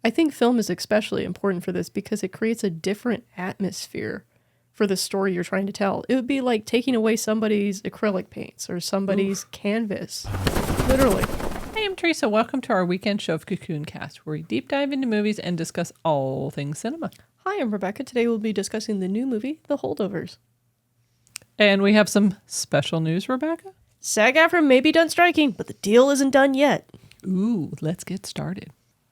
I think film is especially important for this because it creates a different atmosphere for the story you're trying to tell. It would be like taking away somebody's acrylic paints or somebody's canvas. Literally. Hey, I'm Teresa. Welcome to our weekend show of Cocoon Cast, where we deep dive into movies and discuss all things cinema. Hi, I'm Rebecca. Today we'll be discussing the new movie, The Holdovers. And we have some special news, Rebecca. Sag-Aftra may be done striking, but the deal isn't done yet. Ooh, let's get started.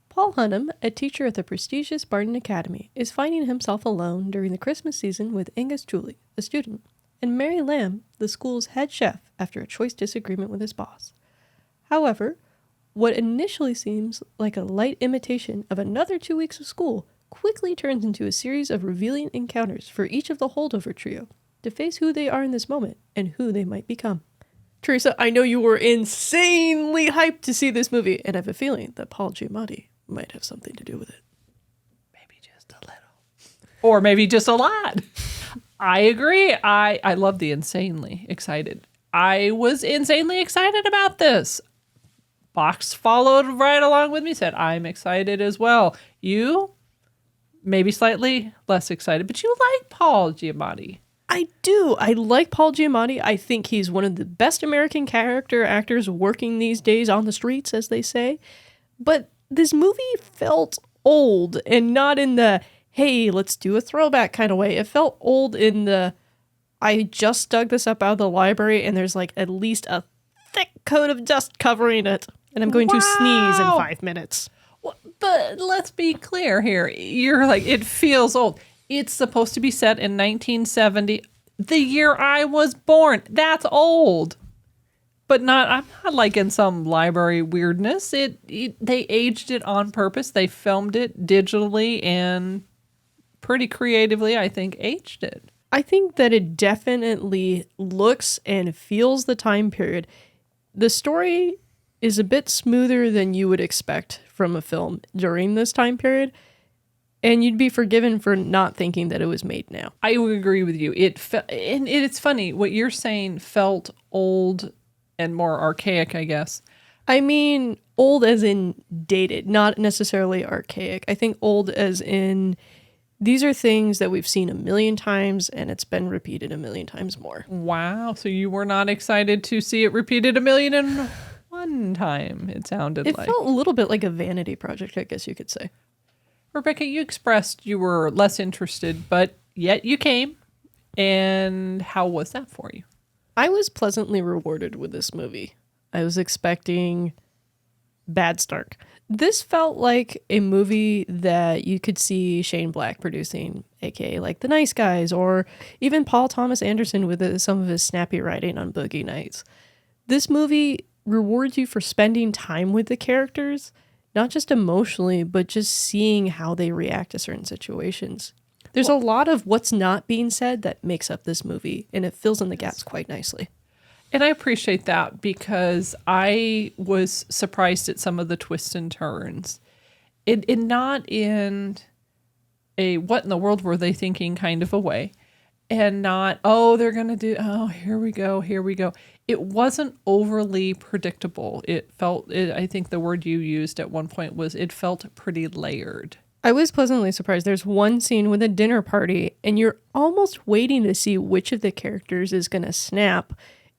Paul Hunnam, a teacher at the prestigious Barton Academy, is finding himself alone during the Christmas season with Angus Julie, a student, and Mary Lamb, the school's head chef, after a choice disagreement with his boss. However, what initially seems like a light imitation of another 2 weeks of school quickly turns into a series of revealing encounters for each of the holdover trio to face who they are in this moment and who they might become. Teresa, I know you were insanely hyped to see this movie, and I have a feeling that Paul Giamatti might have something to do with it. Maybe just a little. Or maybe just a lot. I agree. I love the insanely excited. I was insanely excited about this. Box followed right along with me, said, I'm excited as well. You, maybe slightly less excited, but you like Paul Giamatti. I do. I like Paul Giamatti. I think he's one of the best American character actors working these days on the streets, as they say. But this movie felt old, and not in the, hey, let's do a throwback kind of way. It felt old in the, I just dug this up out of the library, and there's like at least a thick coat of dust covering it. And I'm going to sneeze in 5 minutes. Well, but let's be clear here. You're like, it feels old. It's supposed to be set in 1970, the year I was born. That's old. But I'm not like in some library weirdness. They aged it on purpose. They filmed it digitally and pretty creatively, I think, aged it. I think that it definitely looks and feels the time period. The story is a bit smoother than you would expect from a film during this time period. And you'd be forgiven for not thinking that it was made now. I would agree with you. And it's funny, what you're saying felt old and more archaic, I guess. I mean, old as in dated, not necessarily archaic. I think old as in, these are things that we've seen a million times and it's been repeated a million times more. Wow. So you were not excited to see it repeated 1,000,001 time, it sounded like. It felt a little bit like a vanity project, I guess you could say. Rebecca, you expressed you were less interested, but yet you came. And how was that for you? I was pleasantly rewarded with this movie. I was expecting bad start. This felt like a movie that you could see Shane Black producing, aka like The Nice Guys, or even Paul Thomas Anderson with some of his snappy writing on Boogie Nights. This movie rewards you for spending time with the characters, not just emotionally, but just seeing how they react to certain situations. There's a lot of what's not being said that makes up this movie, and it fills in the gaps quite nicely. And I appreciate that because I was surprised at some of the twists and turns. Not in a what in the world were they thinking kind of a way. And not, they're going to do, here we go. It wasn't overly predictable. I think the word you used at one point was it felt pretty layered. I was pleasantly surprised. There's one scene with a dinner party, and you're almost waiting to see which of the characters is going to snap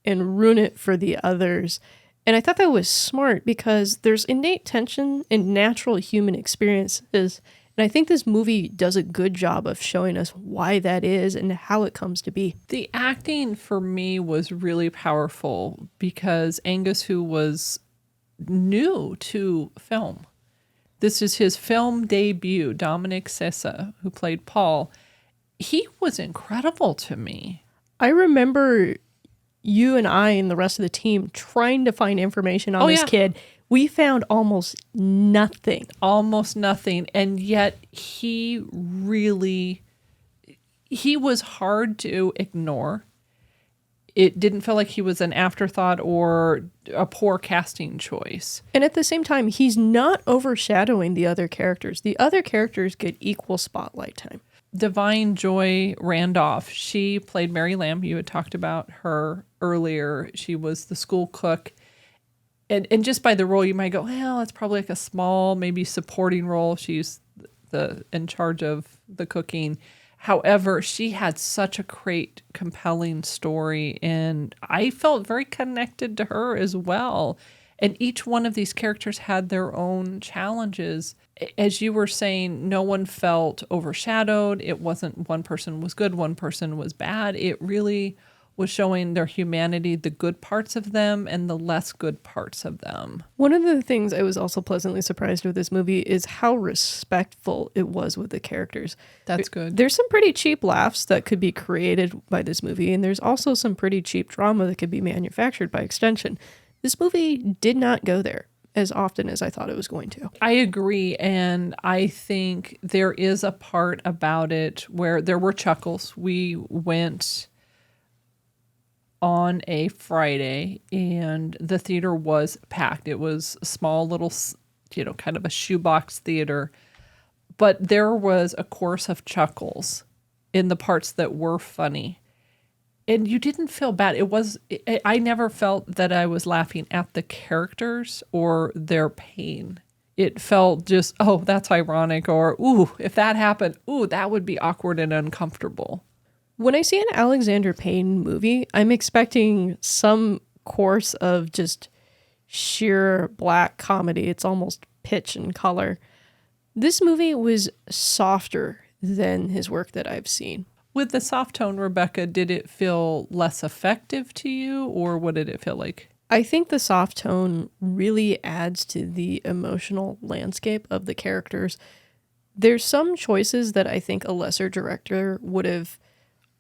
and ruin it for the others. And I thought that was smart because there's innate tension in natural human experiences. And I think this movie does a good job of showing us why that is and how it comes to be. The acting for me was really powerful because Angus, who was new to film, this is his film debut, Dominic Sessa, who played Paul. He was incredible to me. I remember you and I and the rest of the team trying to find information on this kid. We found almost nothing. And yet he was hard to ignore. It didn't feel like he was an afterthought or a poor casting choice. And at the same time, he's not overshadowing the other characters. The other characters get equal spotlight time. Divine Joy Randolph, she played Mary Lamb. You had talked about her earlier. She was the school cook. And just by the role, you might go, well, it's probably like a small, maybe supporting role. She's in charge of the cooking. However, she had such a great, compelling story, and I felt very connected to her as well. And each one of these characters had their own challenges. As you were saying, no one felt overshadowed. It wasn't one person was good, one person was bad. It really was showing their humanity, the good parts of them and the less good parts of them. One of the things I was also pleasantly surprised with this movie is how respectful it was with the characters. That's good. There's some pretty cheap laughs that could be created by this movie, and there's also some pretty cheap drama that could be manufactured by extension. This movie did not go there as often as I thought it was going to. I agree, and I think there is a part about it where there were chuckles. We went on a Friday, and the theater was packed. It was a small little, kind of a shoebox theater, but there was a chorus of chuckles in the parts that were funny. And you didn't feel bad. I never felt that I was laughing at the characters or their pain. It felt just, oh, that's ironic, or, ooh, if that happened, ooh, that would be awkward and uncomfortable. When I see an Alexander Payne movie, I'm expecting some course of just sheer black comedy. It's almost pitch and color. This movie was softer than his work that I've seen. With the soft tone, Rebecca, did it feel less effective to you, or what did it feel like? I think the soft tone really adds to the emotional landscape of the characters. There's some choices that I think a lesser director would have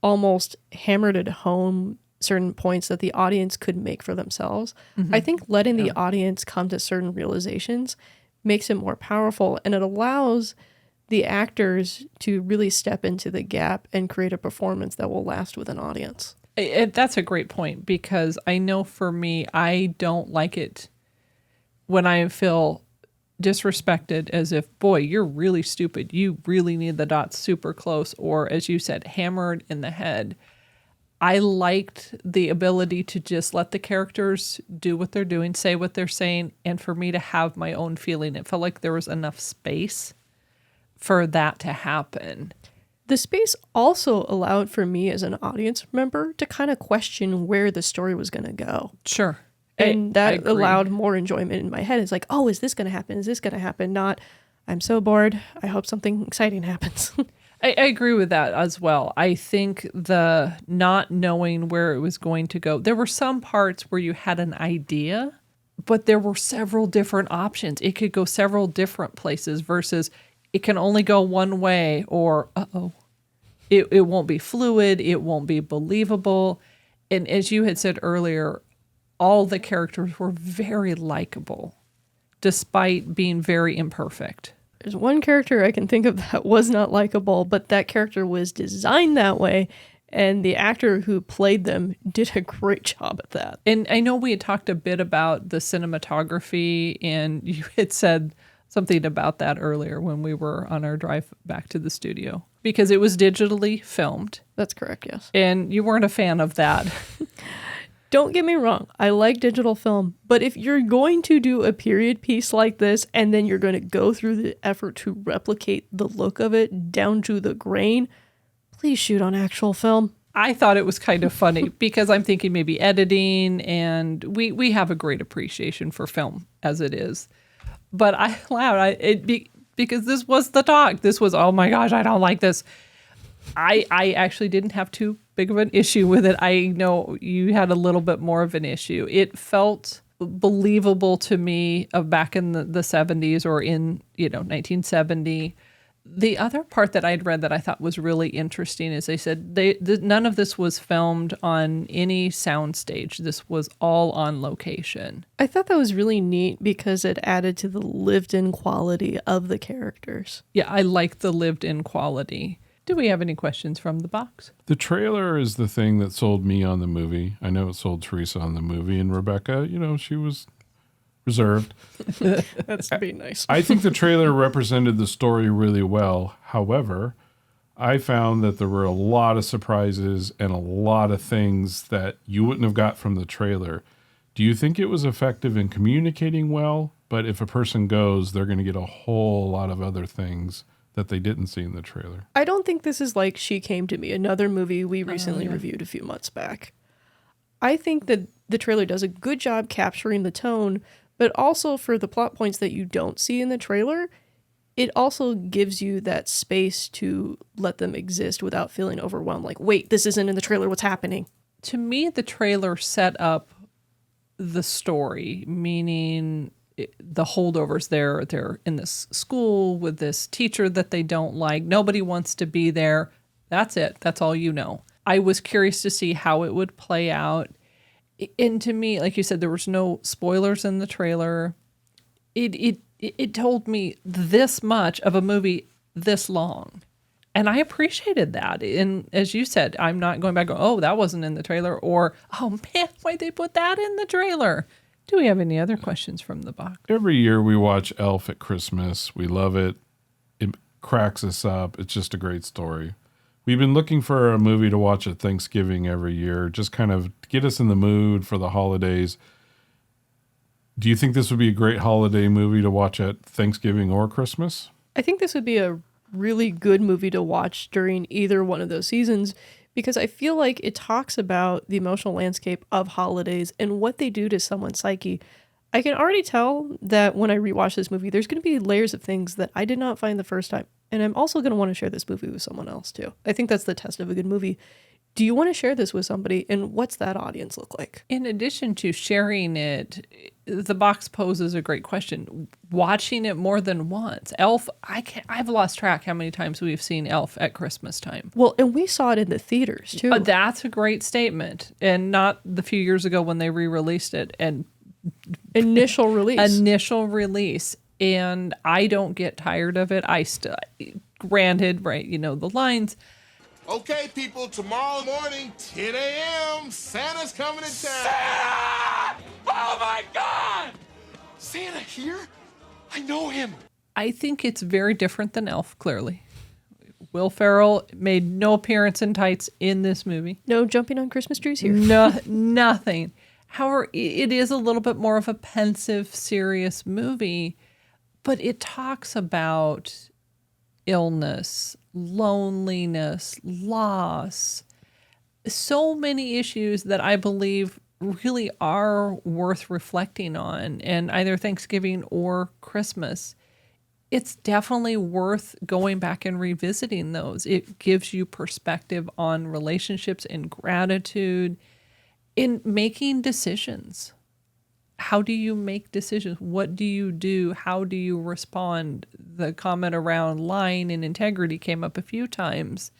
almost hammered it home, certain points that the audience could make for themselves. I think letting the audience come to certain realizations makes it more powerful, and it allows the actors to really step into the gap and create a performance that will last with an audience. That's a great point, because I know for me, I don't like it when I feel disrespected, as if, boy, you're really stupid. You really need the dots super close, or as you said, hammered in the head. I liked the ability to just let the characters do what they're doing, say what they're saying, and for me to have my own feeling. It felt like there was enough space for that to happen. The space also allowed for me as an audience member to kind of question where the story was going to go. Sure. And that allowed more enjoyment in my head. It's like, oh, is this going to happen? Is this going to happen? Not, I'm so bored. I hope something exciting happens. I agree with that as well. I think the not knowing where it was going to go, there were some parts where you had an idea, but there were several different options. It could go several different places versus it can only go one way, or, it won't be fluid. It won't be believable. And as you had said earlier, all the characters were very likable, despite being very imperfect. There's one character I can think of that was not likable, but that character was designed that way, and the actor who played them did a great job at that. And I know we had talked a bit about the cinematography, and you had said something about that earlier when we were on our drive back to the studio, because it was digitally filmed. That's correct, yes. And you weren't a fan of that. Don't get me wrong, I like digital film, but if you're going to do a period piece like this and then you're going to go through the effort to replicate the look of it down to the grain, please shoot on actual film. I thought it was kind of funny because I'm thinking maybe editing, and we have a great appreciation for film as it is. But I laughed because this was the talk. This was, oh my gosh, I don't like this. I actually didn't have too big of an issue with it. I know you had a little bit more of an issue. It felt believable to me of back in the 70s or in 1970. The other part that I'd read that I thought was really interesting is they said none of this was filmed on any soundstage. This was all on location. I thought that was really neat because it added to the lived-in quality of the characters. Yeah, I like the lived-in quality. Do we have any questions from the box? The trailer is the thing that sold me on the movie. I know it sold Teresa on the movie, and Rebecca, she was reserved. That's being nice. I think the trailer represented the story really well. However, I found that there were a lot of surprises and a lot of things that you wouldn't have got from the trailer Do you think it was effective in communicating well? But if a person goes, they're going to get a whole lot of other things that they didn't see in the trailer. I don't think this is like She Came to Me, another movie we recently reviewed a few months back. I think that the trailer does a good job capturing the tone, but also for the plot points that you don't see in the trailer, it also gives you that space to let them exist without feeling overwhelmed. Like, wait, this isn't in the trailer. What's happening? To me, the trailer set up the story, meaning the holdovers. They're in this school with this teacher that they don't like. Nobody wants to be there. That's it. That's all you know. I was curious to see how it would play out. And to me, like you said, there was no spoilers in the trailer. It told me this much of a movie this long. And I appreciated that. And as you said, I'm not going back, oh, that wasn't in the trailer. Or, oh man, why'd they put that in the trailer? Do we have any other questions from the box? Every year we watch Elf at Christmas. We love it. It cracks us up. It's just a great story. We've been looking for a movie to watch at Thanksgiving every year, just kind of get us in the mood for the holidays. Do you think this would be a great holiday movie to watch at Thanksgiving or Christmas? I think this would be a really good movie to watch during either one of those seasons because I feel like it talks about the emotional landscape of holidays and what they do to someone's psyche. I can already tell that when I rewatch this movie, there's going to be layers of things that I did not find the first time. And I'm also going to want to share this movie with someone else too. I think that's the test of a good movie. Do you want to share this with somebody? And what's that audience look like? In addition to sharing it, the box poses a great question. Watching it more than once. Elf, I've lost track how many times we've seen Elf at Christmas time. Well, and we saw it in the theaters too. That's a great statement. And not the few years ago when they re-released it. And Initial release. And I don't get tired of it. I still, granted, right, you know, the lines. Okay, people, tomorrow morning, 10 a.m., Santa's coming to town. Santa! Oh my God! Santa here? I know him. I think it's very different than Elf, clearly. Will Ferrell made no appearance in tights in this movie. No jumping on Christmas trees here. No, nothing. However, it is a little bit more of a pensive, serious movie, but it talks about illness, loneliness, loss, so many issues that I believe really are worth reflecting on, and either Thanksgiving or Christmas. It's definitely worth going back and revisiting those. It gives you perspective on relationships and gratitude in making decisions. How do you make decisions? What do you do? How do you respond? The comment around lying and integrity came up a few times.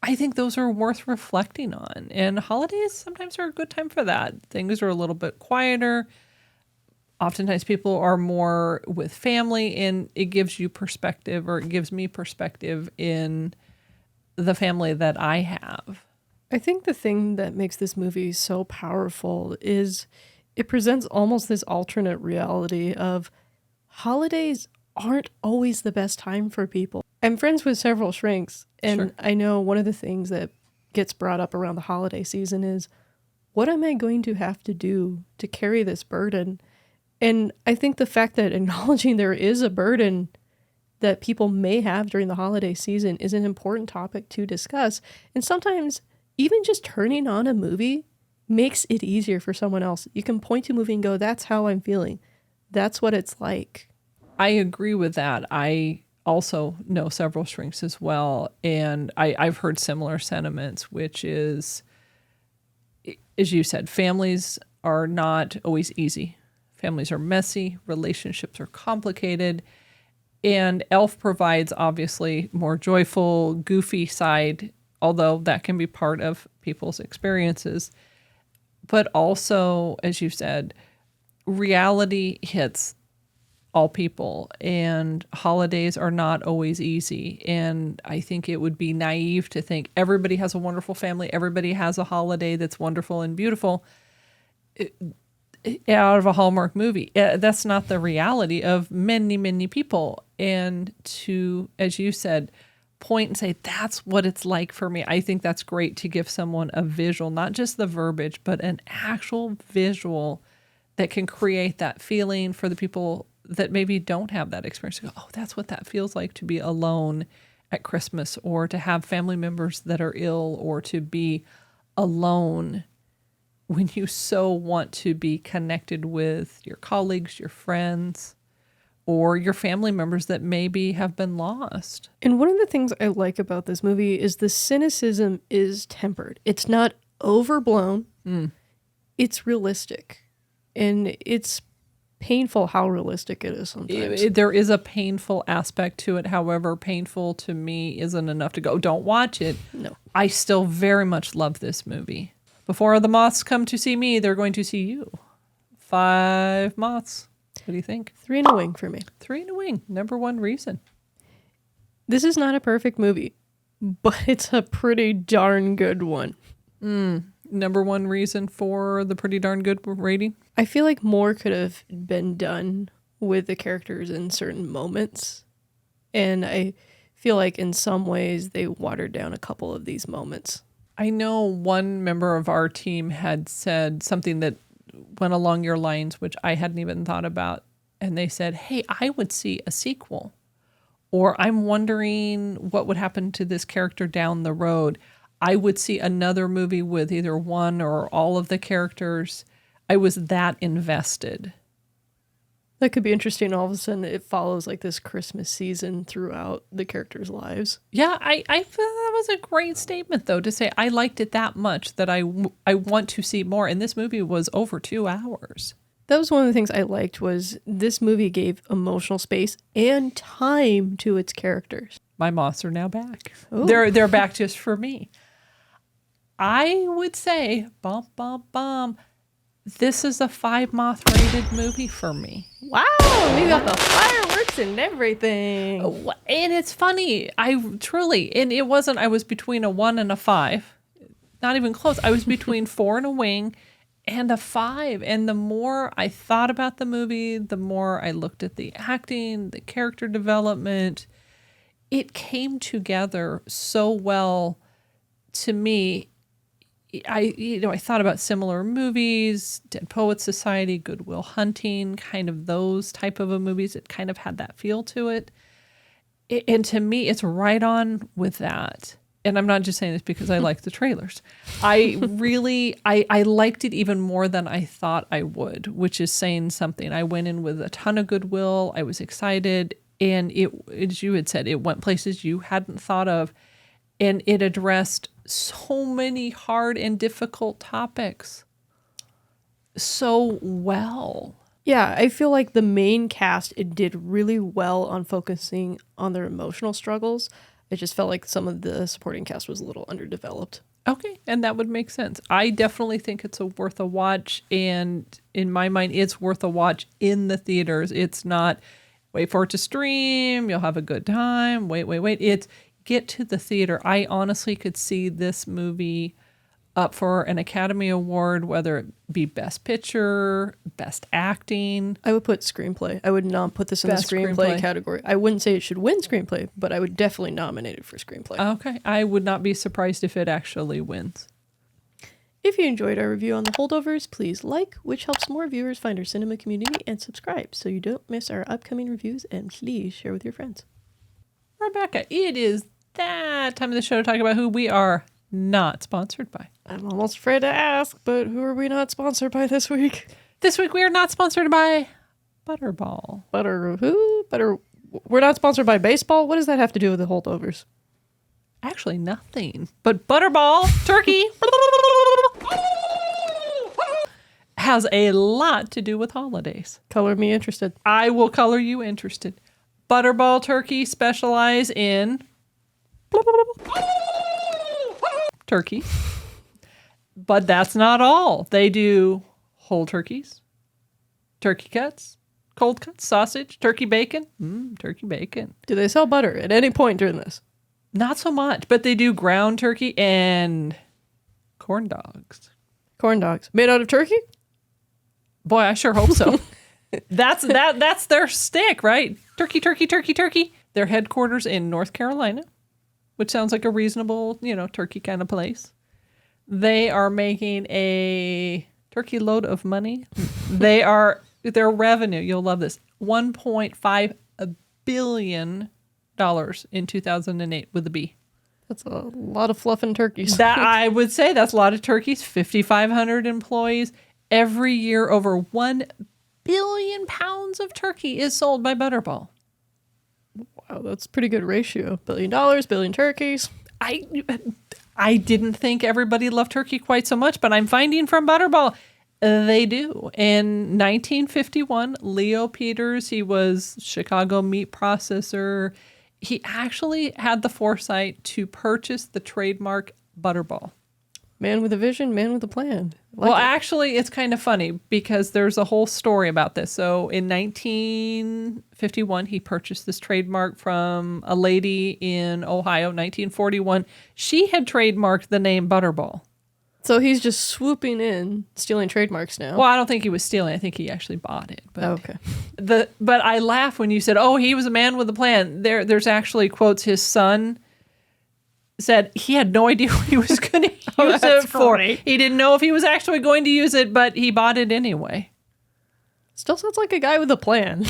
I think those are worth reflecting on. And holidays sometimes are a good time for that. Things are a little bit quieter. Oftentimes people are more with family, and it gives you perspective, or it gives me perspective in the family that I have. I think the thing that makes this movie so powerful is it presents almost this alternate reality of holidays aren't always the best time for people. I'm friends with several shrinks, and Sure. I know one of the things that gets brought up around the holiday season is, what am I going to have to do to carry this burden? And I think the fact that acknowledging there is a burden that people may have during the holiday season is an important topic to discuss. And sometimes even just turning on a movie makes it easier for someone else. You can point to a movie and go, that's how I'm feeling. That's what it's like. I agree with that. I also know several shrinks as well, and I've heard similar sentiments, which is, as you said, families are not always easy. Families are messy, relationships are complicated, and Elf provides obviously more joyful, goofy side, although that can be part of people's experiences. But also, as you said, reality hits all people, and holidays are not always easy. And I think it would be naive to think everybody has a wonderful family, everybody has a holiday that's wonderful and beautiful out of a Hallmark movie. That's not the reality of many, many people. And to, as you said, point and say, that's what it's like for me. I think that's great to give someone a visual, not just the verbiage, but an actual visual that can create that feeling for the people that maybe don't have that experience. Go, oh, that's what that feels like to be alone at Christmas, or to have family members that are ill, or to be alone when you so want to be connected with your colleagues, your friends, or your family members that maybe have been lost. And one of the things I like about this movie is the cynicism is tempered. It's not overblown. It's realistic. And it's painful how realistic it is sometimes. There is a painful aspect to it. However, painful to me isn't enough to go, don't watch it. No. I still very much love this movie. Before the moths come to see me, they're going to see you. 5 moths. What do you think? 3 and a wing for me. 3 and a wing. Number 1 reason. This is not a perfect movie, but it's a pretty darn good one. Number 1 reason for the pretty darn good rating. I feel like more could have been done with the characters in certain moments. And I feel like in some ways they watered down a couple of these moments. I know one member of our team had said something that went along your lines, which I hadn't even thought about. And they said, hey, I would see a sequel. Or I'm wondering what would happen to this character down the road. I would see another movie with either one or all of the characters. I was that invested. That could be interesting. All of a sudden it follows like this Christmas season throughout the characters' lives. Yeah, I feel that was a great statement, though, to say I liked it that much that I want to see more. And this movie was over 2 hours. That was one of the things I liked, was this movie gave emotional space and time to its characters. My moths are now back. Ooh. They're back just for me. I would say, this is a 5 moth rated movie for me. Wow, we got the fireworks and everything. And it's funny. And it wasn't, I was between a 1 and a 5. Not even close. I was between 4 and a wing and a 5. And the more I thought about the movie, the more I looked at the acting, the character development. It came together so well to me. I thought about similar movies, Dead Poets Society, Good Will Hunting, kind of those type of movies. It kind of had that feel to it. And to me, it's right on with that. And I'm not just saying this because I like the trailers. I liked it even more than I thought I would, which is saying something. I went in with a ton of goodwill. I was excited. And it, as you had said, it went places you hadn't thought of. And it addressed so many hard and difficult topics so well. Yeah, I feel like the main cast, it did really well on focusing on their emotional struggles. I just felt like some of the supporting cast was a little underdeveloped. Okay, and that would make sense. I definitely think it's worth a watch. And in my mind, it's worth a watch in the theaters. It's not wait for it to stream. You'll have a good time. Wait. It's get to the theater. I honestly could see this movie up for an Academy Award, whether it be Best Picture, Best Acting. I would put screenplay. I would not put this in Best the screenplay screenplay category. I wouldn't say it should win screenplay, but I would definitely nominate it for screenplay. Okay. I would not be surprised if it actually wins. If you enjoyed our review on The Holdovers, please like, which helps more viewers find our cinema community, and subscribe so you don't miss our upcoming reviews, and please share with your friends. Rebecca, it is that time of the show to talk about who we are not sponsored by. I'm almost afraid to ask, but who are we not sponsored by this week? This week we are not sponsored by Butterball. We're not sponsored by baseball? What does that have to do with The Holdovers? Actually, nothing. But Butterball turkey has a lot to do with holidays. Color me interested. I will color you interested. Butterball turkey specialize in turkey. But that's not all. They do whole turkeys, turkey cuts, cold cuts, sausage, turkey bacon. Turkey bacon. Do they sell butter at any point during this? Not so much, but they do ground turkey and corn dogs. Corn dogs. Made out of turkey? Boy, I sure hope so. That's their stick, right? Turkey. Their headquarters in North Carolina. which sounds like a reasonable, turkey kind of place. They are making a turkey load of money. Their revenue, you'll love this, $1.5 billion in 2008 with a B. That's a lot of fluffing turkeys. That I would say that's a lot of turkeys. 5,500 employees. Every year, over 1 billion pounds of turkey is sold by Butterball. Wow, that's a pretty good ratio. $1 billion, billion turkeys. I didn't think everybody loved turkey quite so much, but I'm finding from Butterball they do. In 1951, Leo Peters, he was Chicago meat processor. He actually had the foresight to purchase the trademark Butterball. Man with a vision, man with a plan. Actually, it's kind of funny because there's a whole story about this. So in 1951, he purchased this trademark from a lady in Ohio. 1941, she had trademarked the name Butterball. So he's just swooping in, stealing trademarks now. Well, I don't think he was stealing. I think he actually bought it. But okay. But I laugh when you said, "Oh, he was a man with a plan." There's actually quotes. His son said he had no idea what he was going to use it for. Great. He didn't know if he was actually going to use it, but he bought it anyway. Still sounds like a guy with a plan.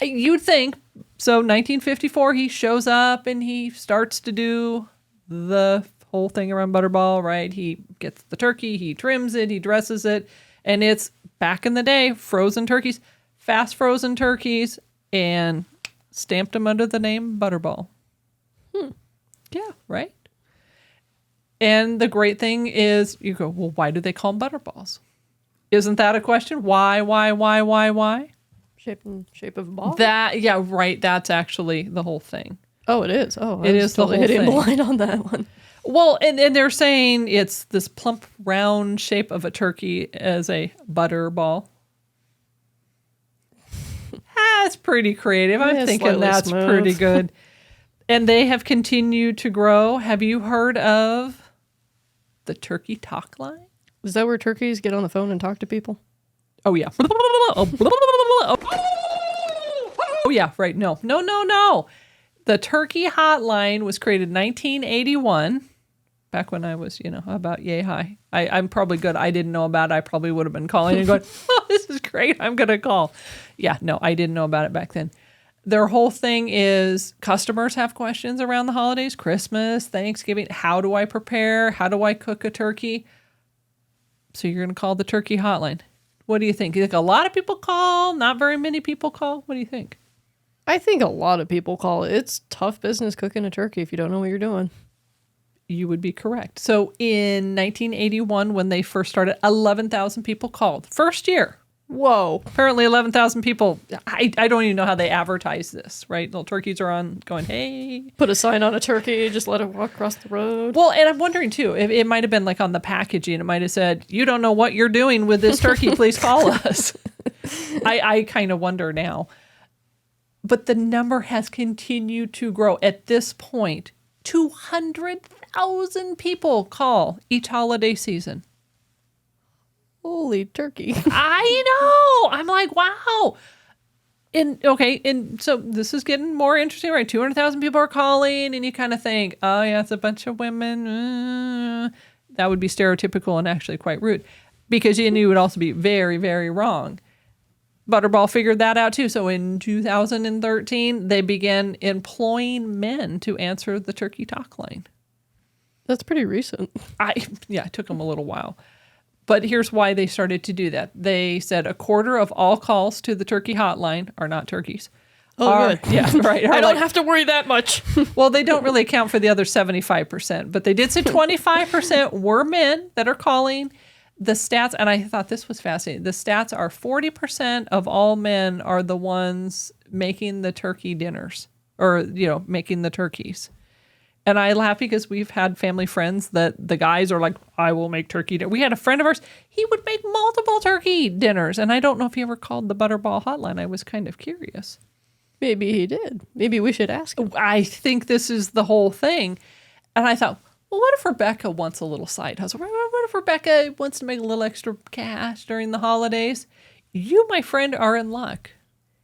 You'd think. So 1954, he shows up and he starts to do the whole thing around Butterball, right? He gets the turkey, he trims it, he dresses it, and it's back in the day, frozen turkeys, fast frozen turkeys, and stamped them under the name Butterball. Yeah, right? And the great thing is, you go, well, why do they call them Butterballs? Isn't that a question? Why? Shape of a ball? Yeah, right. That's actually the whole thing. Oh, it is. Oh, It is the totally whole hitting thing. blind on that one. Well, and they're saying it's this plump, round shape of a turkey as a Butterball. That's pretty creative. I'm Yeah, thinking slightly that's smooth. pretty good. And they have continued to grow. Have you heard of the turkey talk line? Is that where turkeys get on the phone and talk to people? Oh, yeah. Oh, yeah, right. No. The turkey hotline was created in 1981, back when I was, about yay high. I'm probably good. I didn't know about it. I probably would have been calling and going, oh, this is great. I'm going to call. Yeah, no, I didn't know about it back then. Their whole thing is customers have questions around the holidays, Christmas, Thanksgiving. How do I prepare? How do I cook a turkey? So you're going to call the turkey hotline. What do you think? You think a lot of people call? Not very many people call? What do you think? I think a lot of people call it. It's tough business cooking a turkey if you don't know what you're doing. You would be correct. So in 1981, when they first started, 11,000 people called. First year. Whoa. Apparently 11,000 people. I don't even know how they advertise this, right? Little turkeys are on going, hey. Put a sign on a turkey, just let it walk across the road. Well, and I'm wondering, too, if it might have been like on the packaging. It might have said, you don't know what you're doing with this turkey. Please call us. I kind of wonder now. But the number has continued to grow. At this point, 200,000 people call each holiday season. Holy turkey. I know. I'm like, wow. And so this is getting more interesting, right? 200,000 people are calling, and you kind of think, oh, yeah, it's a bunch of women. That would be stereotypical and actually quite rude, because you would also be very, very wrong. Butterball figured that out too. So in 2013, they began employing men to answer the turkey talk line. That's pretty recent. It took them a little while. But here's why they started to do that. They said a quarter of all calls to the turkey hotline are not turkeys. Oh, good. Yeah, right. I don't have to worry that much. Well, they don't really account for the other 75%, but they did say 25% were men that are calling. The stats, and I thought this was fascinating, the stats are 40% of all men are the ones making the turkey dinners or, making the turkeys. And I laugh because we've had family friends that the guys are like, I will make turkey dinner. We had a friend of ours, he would make multiple turkey dinners. And I don't know if he ever called the Butterball hotline. I was kind of curious. Maybe he did. Maybe we should ask him. I think this is the whole thing. And I thought, well, what if Rebecca wants a little side hustle? What if Rebecca wants to make a little extra cash during the holidays? You, my friend, are in luck.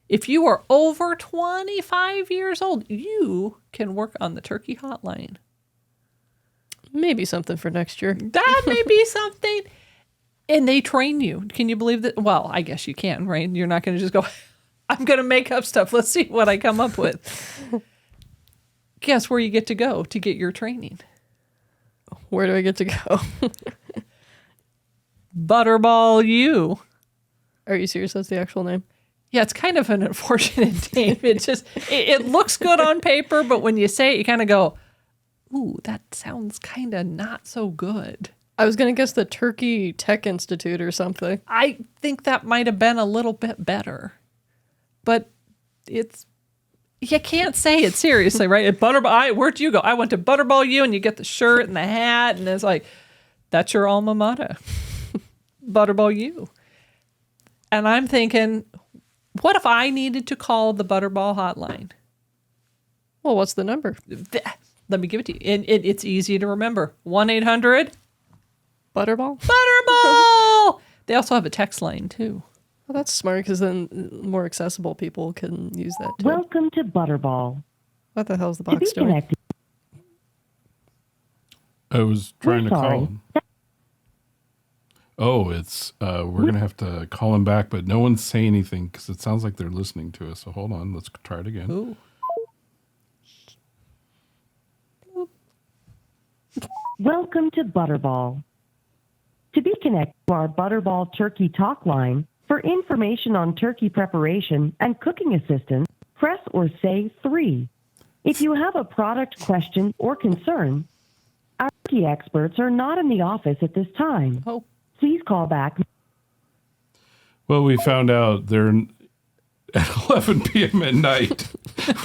If you are over 25 years old, you can work on the turkey hotline. Maybe something for next year. That may be something. And they train you. Can you believe that? Well, I guess you can, right? You're not going to just go, I'm going to make up stuff. Let's see what I come up with. Guess where you get to go to get your training? Where do I get to go? Butterball U. Are you serious? That's the actual name? Yeah, it's kind of an unfortunate name. It just, it looks good on paper, but when you say it, you kind of go, ooh, that sounds kind of not so good. I was going to guess the Turkey Tech Institute or something. I think that might have been a little bit better. But it's, you can't say it seriously, right? At Butterball, where'd you go? I went to Butterball U, and you get the shirt and the hat, and it's like, that's your alma mater. Butterball U. And I'm thinking, what if I needed to call the Butterball hotline? Well, what's the number? Let me give it to you. It's easy to remember. 1-800 Butterball? Butterball! They also have a text line, too. Well, that's smart because then more accessible people can use that, too. Welcome to Butterball. What the hell's the To be box doing? connected. I was trying to call sorry. him. Oh, it's we're gonna have to call him back, but no one's saying anything because it sounds like they're listening to us. So hold on, let's try it again. Ooh. Welcome to Butterball. To be connected to our Butterball Turkey Talk line, for information on turkey preparation and cooking assistance, press or say 3. If you have a product question or concern, our turkey experts are not in the office at this time. Oh. Please call back. Well, we found out they're at 11 p.m. at night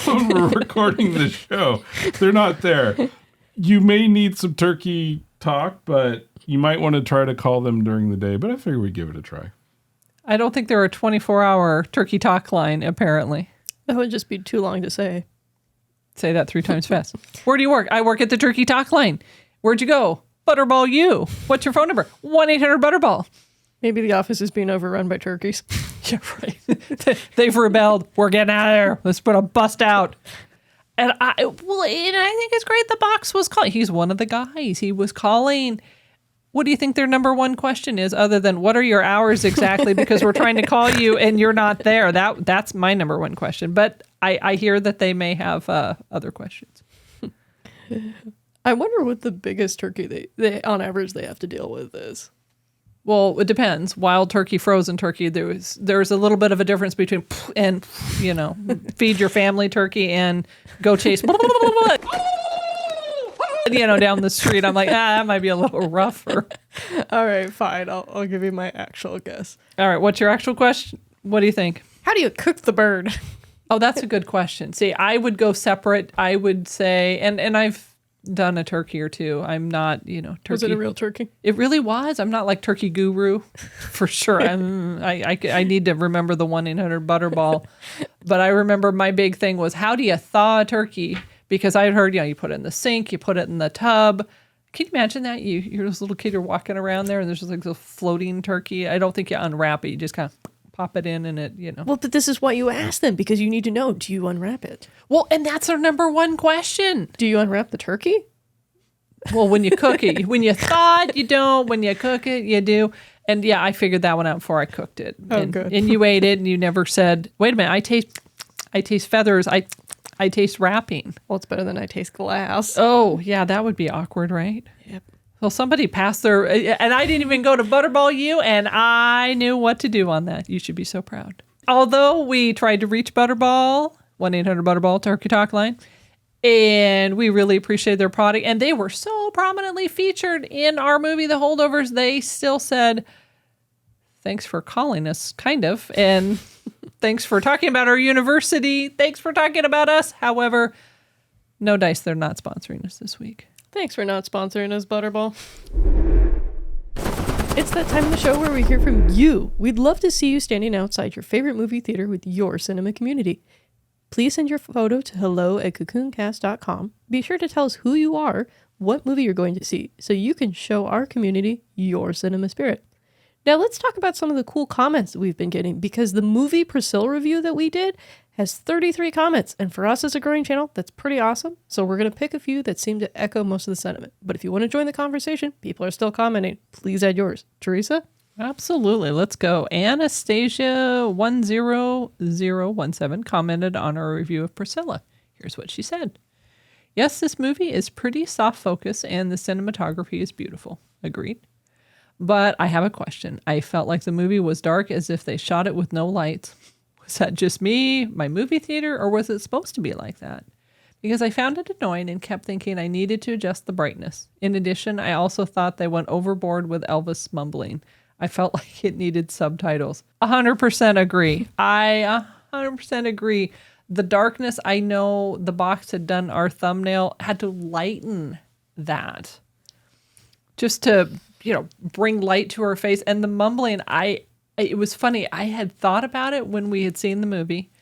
when we're recording the show. They're not there. You may need some turkey talk, but you might want to try to call them during the day. But I figure we'd give it a try. I don't think they're a 24-hour turkey talk line, apparently. That would just be too long to say. Say that 3 times fast. Where do you work? I work at the turkey talk line. Where'd you go? Butterball U. What's your phone number? 1-800-Butterball. Maybe the office is being overrun by turkeys. Yeah, right. They've rebelled. We're getting out of there. Let's put a bust out. And I think it's great the box was calling. He's one of the guys. He was calling. What do you think their number one question is other than what are your hours exactly? Because we're trying to call you and you're not there. That's my number one question. But I hear that they may have other questions. I wonder what the biggest turkey they on average they have to deal with is. Well, it depends. Wild turkey, frozen turkey. There's a little bit of a difference between and, feed your family turkey and go chase, down the street. I'm like, that might be a little rougher. All right, fine. I'll give you my actual guess. All right. What's your actual question? What do you think? How do you cook the bird? Oh, that's a good question. See, I would go separate. I would say, and I've done a turkey or two. I'm not, turkey. Was it a real turkey? It really was. I'm not like turkey guru for sure. I need to remember the 1-800-Butterball. But I remember my big thing was how do you thaw a turkey? Because I had heard, you put it in the sink, you put it in the tub. Can you imagine that? You're this little kid, you're walking around there and there's just like this floating turkey. I don't think you unwrap it. You just kind of pop it in and it, Well, but this is why you ask them because you need to know, do you unwrap it? Well, and that's our number one question. Do you unwrap the turkey? Well, when you cook it, when you thaw it, you don't. When you cook it, you do. And yeah, I figured that one out before I cooked it. Oh, and, good. And you ate it and you never said, wait a minute, I taste feathers. I taste wrapping. Well, it's better than I taste glass. Oh, yeah, that would be awkward, right? Yep. Well, somebody passed their, and I didn't even go to Butterball U, and I knew what to do on that. You should be so proud. Although we tried to reach Butterball, 1-800-Butterball Turkey Talk line, and we really appreciate their product, and they were so prominently featured in our movie, The Holdovers, they still said, thanks for calling us, kind of, and thanks for talking about our university. Thanks for talking about us. However, no dice, they're not sponsoring us this week. Thanks for not sponsoring us, Butterball. It's that time of the show where we hear from you. We'd love to see you standing outside your favorite movie theater with your cinema community. Please send your photo to hello@cocooncast.com. Be sure to tell us who you are, what movie you're going to see, so you can show our community your cinema spirit. Now let's talk about some of the cool comments that we've been getting, because the movie Priscilla review that we did has 33 comments, and for us as a growing channel, that's pretty awesome. So we're going to pick a few that seem to echo most of the sentiment. But if you want to join the conversation, people are still commenting. Please add yours. Teresa? Absolutely. Let's go. Anastasia10017 commented on our review of Priscilla. Here's what she said. Yes, this movie is pretty soft focus and the cinematography is beautiful. Agreed. But I have a question. I felt like the movie was dark as if they shot it with no lights. Was that just me, my movie theater, or was it supposed to be like that? Because I found it annoying and kept thinking I needed to adjust the brightness. In addition, I also thought they went overboard with Elvis mumbling. I felt like it needed subtitles. 100% agree. I 100% agree. The darkness, I know the box had done our thumbnail, had to lighten that. Just to, bring light to her face. And the mumbling, it was funny. I had thought about it when we had seen the movie,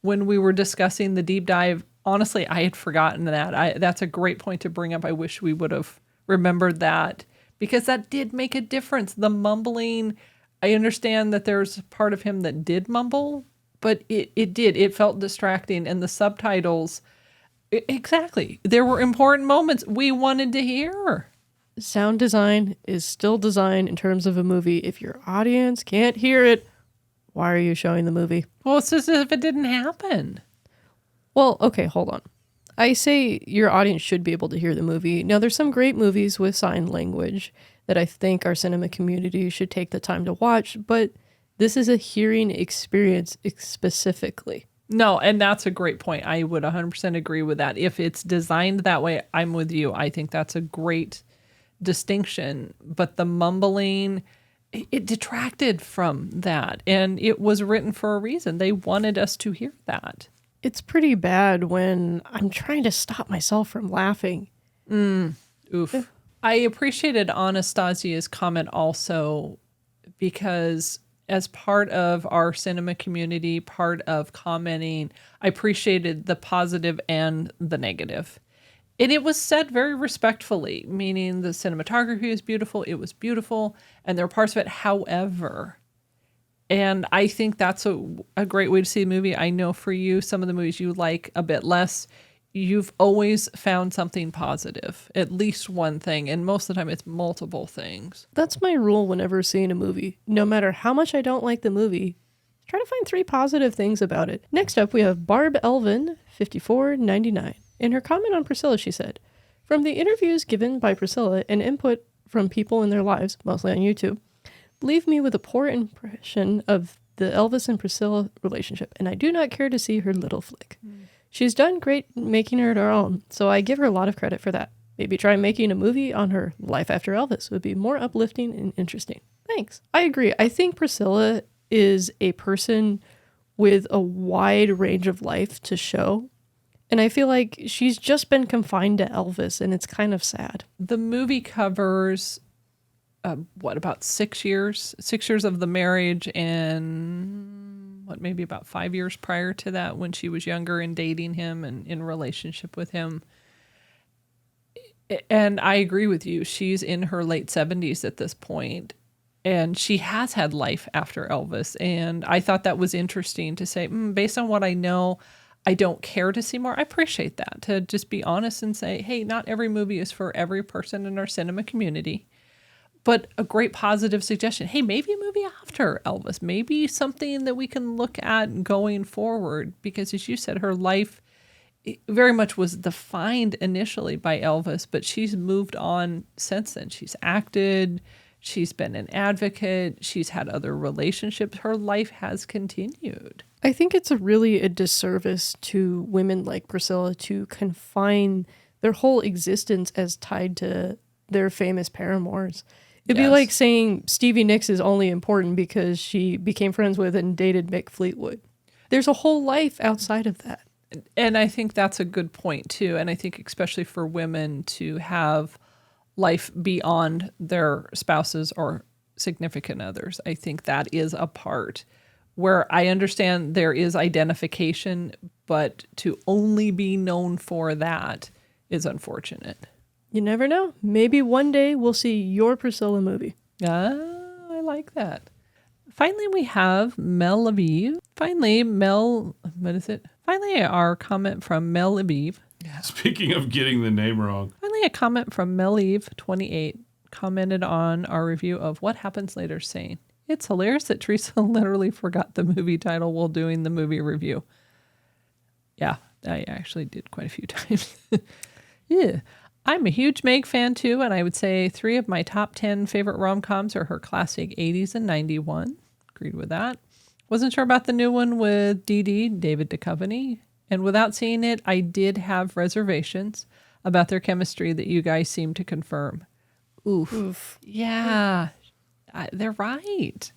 when we were discussing the deep dive. Honestly, I had forgotten that. That's a great point to bring up. I wish we would have remembered that because that did make a difference. The mumbling, I understand that there's part of him that did mumble, but it did. It felt distracting. And the subtitles, exactly. There were important moments we wanted to hear. Sound design is still design in terms of a movie. If your audience can't hear it, why are you showing the movie? Well, it's as if it didn't happen. Well, okay, hold on. I say your audience should be able to hear the movie. Now, there's some great movies with sign language that I think our cinema community should take the time to watch, but this is a hearing experience specifically. No, and that's a great point. I would 100% agree with that. If it's designed that way, I'm with you. I think that's a great distinction, but the mumbling, it detracted from that, and it was written for a reason. They wanted us to hear that. It's pretty bad when I'm trying to stop myself from laughing. Oof. I appreciated Anastasia's comment also because as part of our cinema community, part of commenting, I appreciated the positive and the negative. And it was said very respectfully, meaning the cinematography is beautiful, it was beautiful, and there are parts of it, however. And I think that's a great way to see the movie. I know for you, some of the movies you like a bit less, you've always found something positive, at least one thing, and most of the time it's multiple things. That's my rule whenever seeing a movie. No matter how much I don't like the movie, try to find 3 positive things about it. Next up, we have Barb Elvin, 5499. In her comment on Priscilla, she said, from the interviews given by Priscilla and input from people in their lives, mostly on YouTube, leave me with a poor impression of the Elvis and Priscilla relationship, and I do not care to see her little flick. She's done great making her her own, so I give her a lot of credit for that. Maybe try making a movie on her life after Elvis would be more uplifting and interesting. Thanks. I agree. I think Priscilla is a person with a wide range of life to show. And I feel like she's just been confined to Elvis, and it's kind of sad. The movie covers, about 6 years? 6 years of the marriage and, maybe about 5 years prior to that when she was younger and dating him and in relationship with him. And I agree with you. She's in her late 70s at this point, and she has had life after Elvis. And I thought that was interesting to say, based on what I know, I don't care to see more. I appreciate that, to just be honest and say, hey, not every movie is for every person in our cinema community, but a great positive suggestion. Hey, maybe a movie after Elvis, maybe something that we can look at going forward, because as you said, her life very much was defined initially by Elvis, but she's moved on since then. She's acted, she's been an advocate, she's had other relationships. Her life has continued. I think it's really a disservice to women like Priscilla to confine their whole existence as tied to their famous paramours. It'd be like saying Stevie Nicks is only important because she became friends with and dated Mick Fleetwood. There's a whole life outside of that. And I think that's a good point too. And I think especially for women to have life beyond their spouses or significant others, I think that is a part where I understand there is identification, but to only be known for that is unfortunate. You never know. Maybe one day we'll see your Priscilla movie. I like that. Finally, we have Mel Aviv. Finally, Finally, our comment from Mel Aviv. Speaking of getting the name wrong. Finally, a comment from Mel Eve 28 commented on our review of What Happens Later, saying, "It's hilarious that Teresa literally forgot the movie title while doing the movie review." Yeah, I actually did quite a few times. Yeah. I'm a huge Meg fan too, and I would say 3 of my top 10 favorite rom-coms are her classic 80s and 91. Agreed with that. Wasn't sure about the new one with David Duchovny. And without seeing it, I did have reservations about their chemistry that you guys seem to confirm. Oof. Yeah, they're right.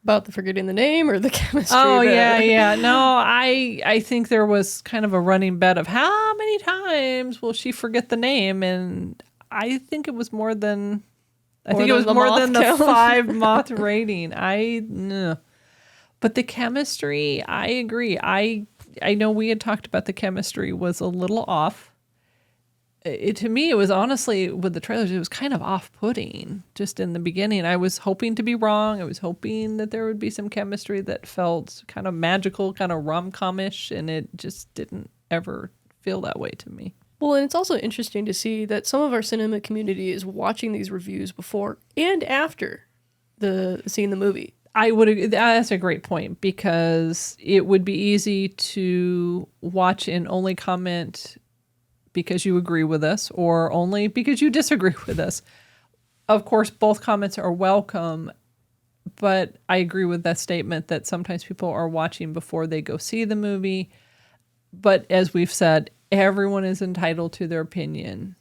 About the forgetting the name or the chemistry? Oh, there? yeah. No, I think there was kind of a running bet of how many times will she forget the name? And I think it was more than... I think it was more than the 5 Moth rating. But the chemistry, I agree. I know we had talked about the chemistry was a little off. To me, it was honestly, with the trailers, it was kind of off-putting just in the beginning. I was hoping to be wrong. I was hoping that there would be some chemistry that felt kind of magical, kind of rom-com-ish, and it just didn't ever feel that way to me. Well, and it's also interesting to see that some of our cinema community is watching these reviews before and after seeing the movie. That's a great point, because it would be easy to watch and only comment because you agree with us or only because you disagree with us. Of course, both comments are welcome, but I agree with that statement that sometimes people are watching before they go see the movie. But as we've said, everyone is entitled to their opinion.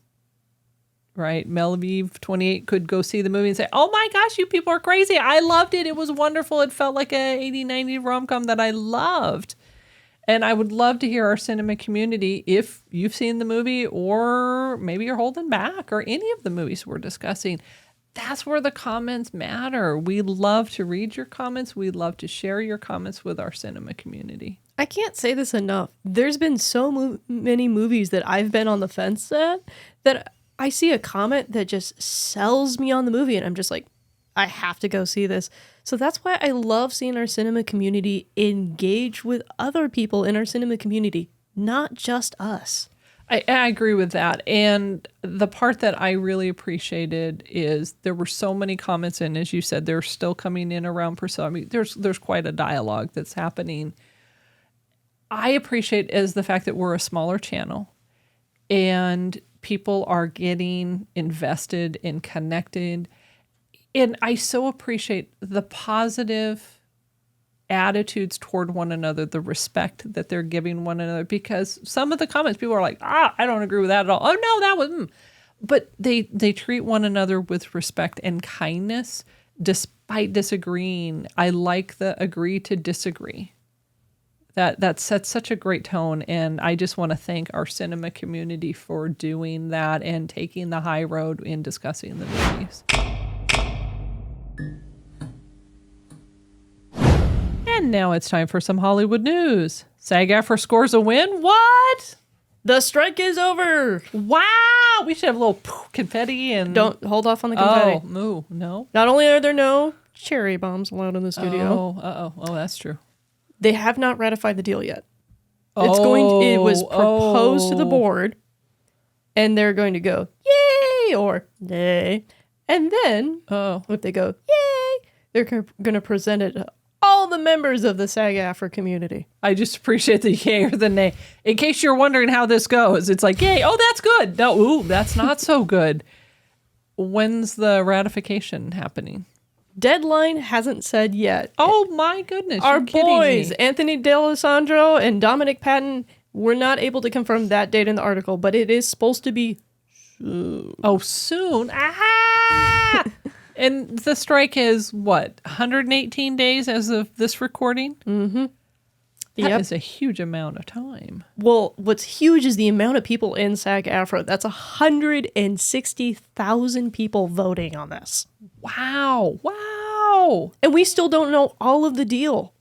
Right? Mel Aviv 28 could go see the movie and say, "Oh my gosh, you people are crazy. I loved it. It was wonderful. It felt like a 80, 90 rom-com that I loved." And I would love to hear our cinema community, if you've seen the movie or maybe you're holding back, or any of the movies we're discussing. That's where the comments matter. We love to read your comments. We love to share your comments with our cinema community. I can't say this enough. There's been so many movies that I've been on the fence at that I see a comment that just sells me on the movie, and I'm just like, I have to go see this. So that's why I love seeing our cinema community engage with other people in our cinema community, not just us. I agree with that. And the part that I really appreciated is there were so many comments, and as you said, they're still coming in around Priscilla. I mean, there's quite a dialogue that's happening. I appreciate is the fact that we're a smaller channel and people are getting invested and connected. And I so appreciate the positive attitudes toward one another, the respect that they're giving one another, because some of the comments, people are like, I don't agree with that at all. Oh, no, that was... But they treat one another with respect and kindness despite disagreeing. I like the agree to disagree. That sets such a great tone, and I just want to thank our cinema community for doing that and taking the high road in discussing the movies. And now it's time for some Hollywood news. Sag-Aftra scores a win? What? The strike is over! Wow! We should have a little confetti and... Don't hold off on the confetti. Oh, no. Not only are there no cherry bombs allowed in the studio. Oh, that's true. They have not ratified the deal yet. It was proposed to the board, and they're going to go, yay, or nay. And then, if they go, yay, they're going to present it to all the members of the Sag-Aftra community. I just appreciate the yay or the nay. In case you're wondering how this goes, it's like, yay, oh, that's good. No, ooh, that's not so good. When's the ratification happening? Deadline hasn't said yet. Oh my goodness. Our you're kidding boys, me. Anthony D'Alessandro and Dominic Patton, were not able to confirm that date in the article, but it is supposed to be soon. Oh, soon? Ah! And the strike is what, 118 days as of this recording? Mm-hmm. That is a huge amount of time. Well, what's huge is the amount of people in Sag-Aftra. That's 160,000 people voting on this. Wow. Wow. And we still don't know all of the deal.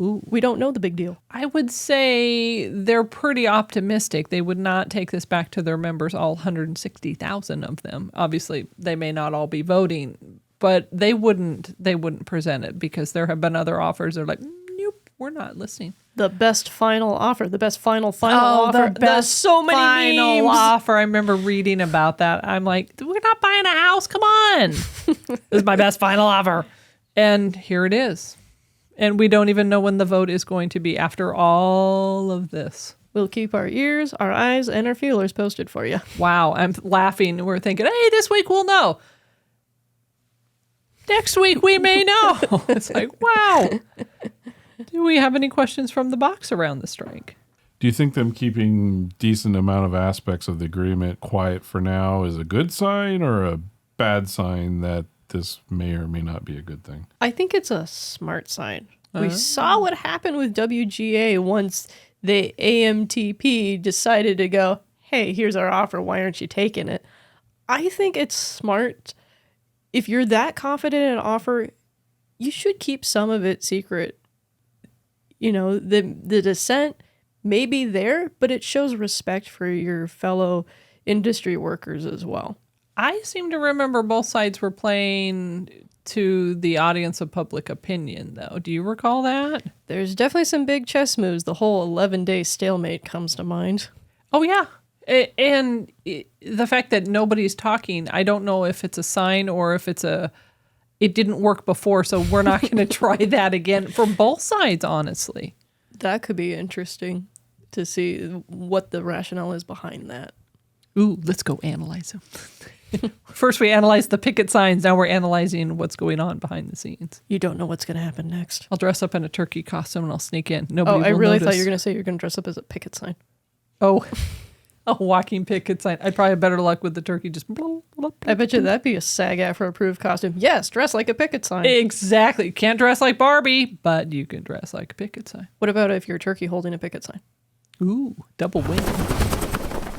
Ooh, we don't know the big deal. I would say they're pretty optimistic. They would not take this back to their members, all 160,000 of them. Obviously, they may not all be voting, but they wouldn't present it because there have been other offers. They're like, nope, we're not listening. The best final offer, the best final offer. There's so many final memes. offer. I remember reading about that. I'm like, we're not buying a house. Come on. This is my best final offer. And here it is. And we don't even know when the vote is going to be after all of this. We'll keep our ears, our eyes, and our feelers posted for you. Wow. I'm laughing. We're thinking, hey, this week we'll know. Next week we may know. It's like, wow. Do we have any questions from the box around the strike? Do you think them keeping decent amount of aspects of the agreement quiet for now is a good sign or a bad sign that this may or may not be a good thing? I think it's a smart sign. We saw what happened with WGA once the AMTP decided to go, hey, here's our offer. Why aren't you taking it? I think it's smart. If you're that confident in an offer, you should keep some of it secret. You know, the dissent may be there, but it shows respect for your fellow industry workers as well. I seem to remember both sides were playing to the audience of public opinion, though. Do you recall that? There's definitely some big chess moves. The whole 11-day stalemate comes to mind. Oh, yeah. And the fact that nobody's talking, I don't know if it's a sign or if it's it didn't work before, so we're not going to try that again for both sides, honestly. That could be interesting to see what the rationale is behind that. Ooh, let's go analyze them. First, we analyzed the picket signs. Now we're analyzing what's going on behind the scenes. You don't know what's going to happen next. I'll dress up in a turkey costume and I'll sneak in. Nobody will I really notice. thought you were going to say you're going to dress up as a picket sign. Oh, a walking picket sign. I'd probably have better luck with the turkey. Just. I bet you that'd be a Sag-Aftra approved costume. Yes, dress like a picket sign. Exactly. Can't dress like Barbie, but you can dress like a picket sign. What about if you're a turkey holding a picket sign? Ooh, double win.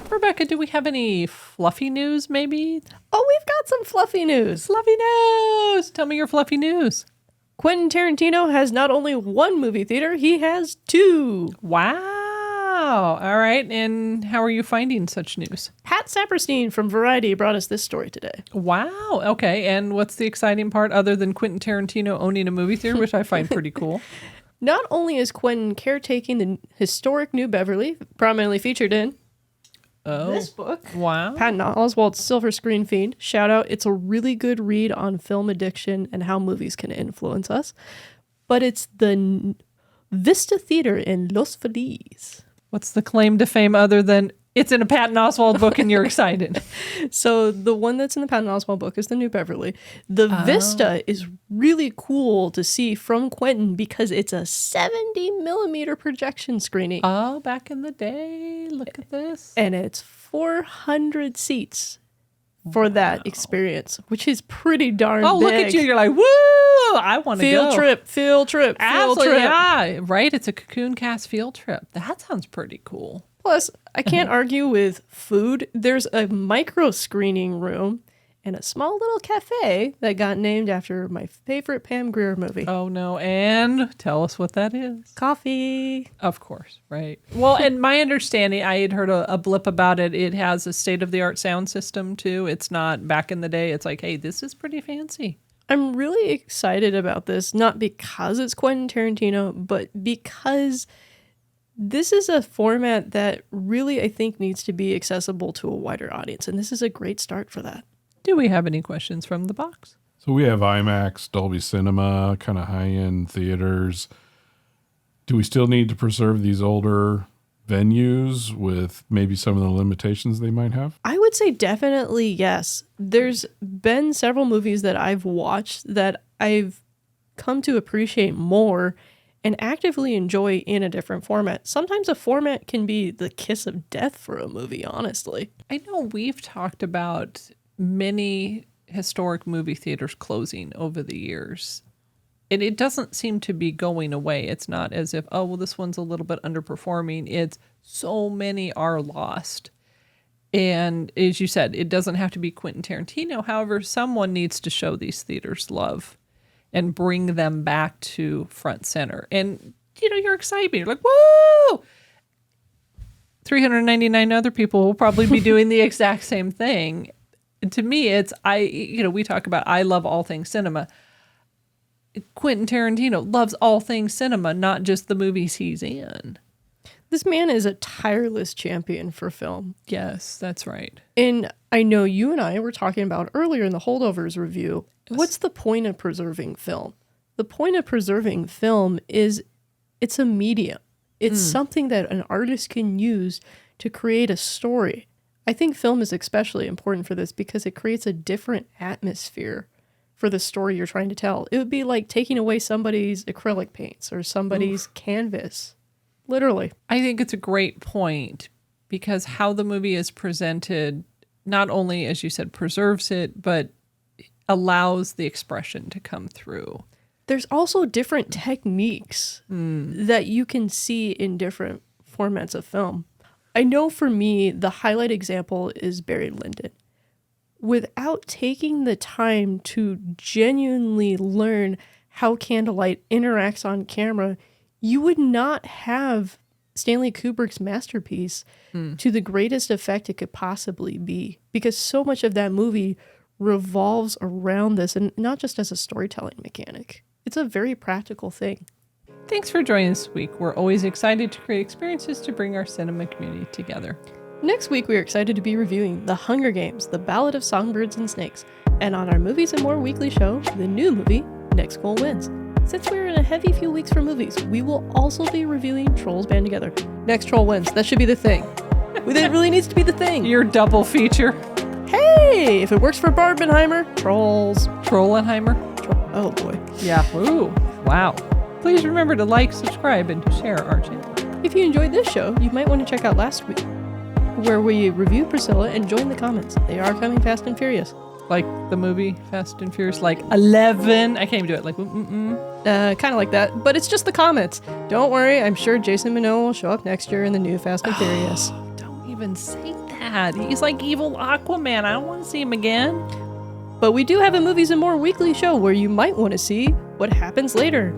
Rebecca, do we have any fluffy news, maybe? Oh, we've got some fluffy news. Fluffy news! Tell me your fluffy news. Quentin Tarantino has not only one movie theater, he has two. Wow. All right. And how are you finding such news? Pat Saperstein from Variety brought us this story today. Wow. Okay. And what's the exciting part other than Quentin Tarantino owning a movie theater, which I find pretty cool? Not only is Quentin caretaking the historic New Beverly, prominently featured in this book. Wow. Patton Oswalt's Silver Screen Fiend. Shout out. It's a really good read on film addiction and how movies can influence us. But it's the Vista Theater in Los Feliz. What's the claim to fame other than it's in a Patton Oswalt book and you're excited? So the one that's in the Patton Oswalt book is the New Beverly. The Vista is really cool to see from Quentin because it's a 70 millimeter projection screening. Oh, back in the day. Look at this. And it's 400 seats for that experience, which is pretty darn big. Oh, look at you. You're like, woo! I want to go. Field trip. Absolutely, yeah. Right? It's a Cocoon Cast field trip. That sounds pretty cool. Plus, I can't argue with food. There's a micro screening room and a small little cafe that got named after my favorite Pam Grier movie. Oh, no. And tell us what that is. Coffee. Of course, right. Well, and my understanding, I had heard a blip about it. It has a state-of-the-art sound system, too. It's not back in the day. It's like, hey, this is pretty fancy. I'm really excited about this, not because it's Quentin Tarantino, but because this is a format that really, I think, needs to be accessible to a wider audience. And this is a great start for that. Do we have any questions from the box? So we have IMAX, Dolby Cinema, kind of high-end theaters. Do we still need to preserve these older venues with maybe some of the limitations they might have? I would say definitely yes. There's been several movies that I've watched that I've come to appreciate more and actively enjoy in a different format. Sometimes a format can be the kiss of death for a movie, honestly. I know we've talked about many historic movie theaters closing over the years. And it doesn't seem to be going away. It's not as if, oh, well, this one's a little bit underperforming. It's so many are lost. And as you said, it doesn't have to be Quentin Tarantino. However, someone needs to show these theaters love and bring them back to front center. And, you know, you're excited. You're like, woo! 399 other people will probably be doing the exact same thing. to me, it's, we talk about, I love all things cinema. Quentin Tarantino loves all things cinema, not just the movies he's in. This man is a tireless champion for film. Yes, that's right. And I know you and I were talking about earlier in the Holdovers review, what's the point of preserving film? The point of preserving film is it's a medium. It's something that an artist can use to create a story. I think film is especially important for this because it creates a different atmosphere for the story you're trying to tell. It would be like taking away somebody's acrylic paints or somebody's canvas. Literally. I think it's a great point because how the movie is presented, not only, as you said, preserves it, but allows the expression to come through. There's also different techniques that you can see in different formats of film. I know for me, the highlight example is Barry Lyndon. Without taking the time to genuinely learn how candlelight interacts on camera, you would not have Stanley Kubrick's masterpiece to the greatest effect it could possibly be, because so much of that movie revolves around this, and not just as a storytelling mechanic. It's a very practical thing. Thanks for joining us this week. We're always excited to create experiences to bring our cinema community together. Next week, we are excited to be reviewing The Hunger Games, The Ballad of Songbirds and Snakes, and on our Movies and More weekly show, the new movie, Next Goal Wins. Since we're in a heavy few weeks for movies, we will also be reviewing Trolls Band Together. Next Troll Wins. That should be the thing. That really needs to be the thing. Your double feature. Hey, if it works for Barbenheimer, Trolls. Trollenheimer. Oh boy. Yeah. Ooh. Wow. Please remember to like, subscribe, and to share our channel. If you enjoyed this show, you might want to check out last week, where we review Priscilla and join the comments. They are coming fast and furious. Like the movie Fast and Furious, like 11. I can't even do it. Like, Kind of like that, but it's just the comments. Don't worry, I'm sure Jason Momoa will show up next year in the new Fast and Furious. Don't even say that. He's like evil Aquaman. I don't want to see him again. But we do have a Movies and More weekly show where you might want to see what happens later.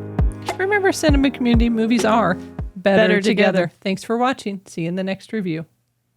Remember, cinema community, movies are better together. Thanks for watching. See you in the next review.